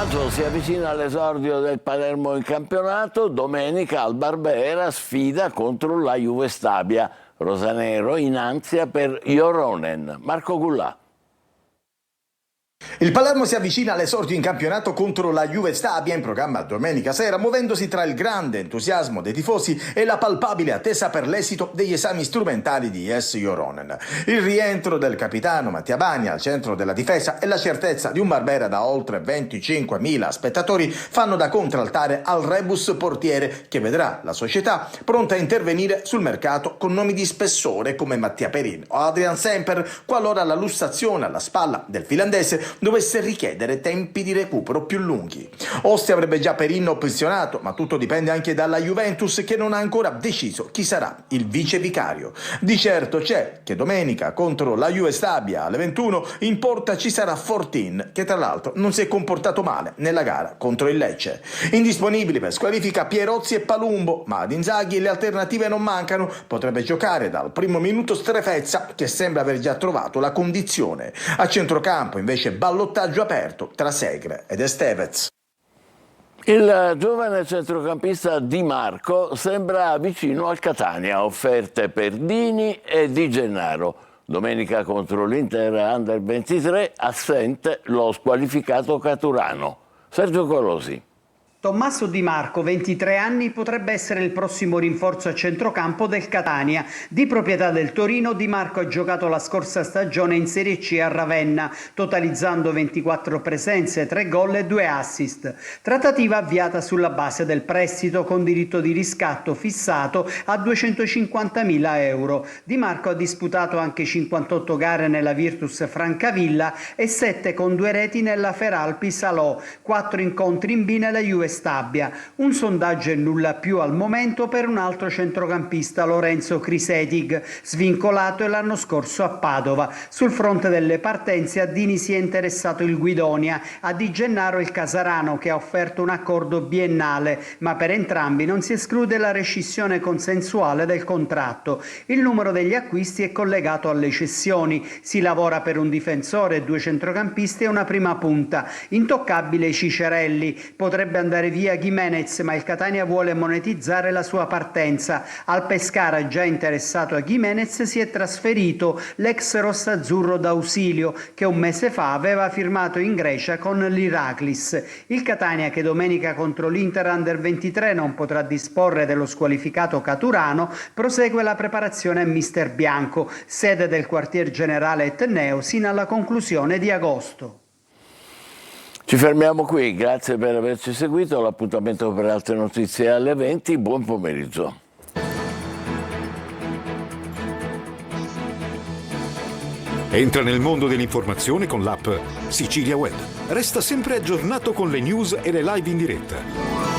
Tommaso, si avvicina all'esordio del Palermo in campionato. Domenica al Barbera sfida contro la Juve Stabia. Rosanero in ansia per Joronen. Marco Gullà. Il Palermo si avvicina all'esordio in campionato contro la Juve Stabia, in programma domenica sera, muovendosi tra il grande entusiasmo dei tifosi e la palpabile attesa per l'esito degli esami strumentali di Jes Joronen. Il rientro del capitano Mattia Bagna al centro della difesa e la certezza di un Barbera da oltre 25.000 spettatori fanno da contraltare al rebus portiere, che vedrà la società pronta a intervenire sul mercato con nomi di spessore come Mattia Perin o Adrian Semper, qualora la lussazione alla spalla del finlandese dovesse richiedere tempi di recupero più lunghi. Ostia avrebbe già Perin opzionato, ma tutto dipende anche dalla Juventus, che non ha ancora deciso chi sarà il vice vicario. Di certo c'è che domenica contro la Juve Stabia alle 21 in porta ci sarà Fortin, che tra l'altro non si è comportato male nella gara contro il Lecce. Indisponibili per squalifica Pierozzi e Palumbo, ma ad Inzaghi le alternative non mancano. Potrebbe giocare dal primo minuto Strefezza, che sembra aver già trovato la condizione. A centrocampo invece ballottaggio aperto tra Segre ed Estevez. Il giovane centrocampista Di Marco sembra vicino al Catania, offerte per Dini e Di Gennaro. Domenica contro l'Inter Under 23, assente lo squalificato Caturano. Sergio Colosi. Tommaso Di Marco, 23 anni, potrebbe essere il prossimo rinforzo a centrocampo del Catania. Di proprietà del Torino, Di Marco ha giocato la scorsa stagione in Serie C a Ravenna, totalizzando 24 presenze, 3 gol e 2 assist. Trattativa avviata sulla base del prestito con diritto di riscatto fissato a 250.000 euro. Di Marco ha disputato anche 58 gare nella Virtus Francavilla e 7 con 2 reti nella Feralpi Salò, 4 incontri in B nella Juve Stabia. Un sondaggio e nulla più al momento per un altro centrocampista, Lorenzo Crisetig, svincolato l'anno scorso a Padova. Sul fronte delle partenze a Dini si è interessato il Guidonia, a Di Gennaro il Casarano, che ha offerto un accordo biennale, ma per entrambi non si esclude la rescissione consensuale del contratto. Il numero degli acquisti è collegato alle cessioni. Si lavora per un difensore, 2 centrocampisti e una prima punta. Intoccabile Cicerelli. Potrebbe andare via Gimenez, ma il Catania vuole monetizzare la sua partenza. Al Pescara, già interessato a Gimenez, si è trasferito l'ex rossazzurro d'Ausilio, che un mese fa aveva firmato in Grecia con l'Iraklis. Il Catania, che domenica contro l'Inter Under 23 non potrà disporre dello squalificato Caturano, prosegue la preparazione a Mister Bianco, sede del quartier generale Etneo, sino alla conclusione di agosto. Ci fermiamo qui, grazie per averci seguito, l'appuntamento per altre notizie alle 20, buon pomeriggio. Entra nel mondo dell'informazione con l'app Sicilia Web. Resta sempre aggiornato con le news e le live in diretta.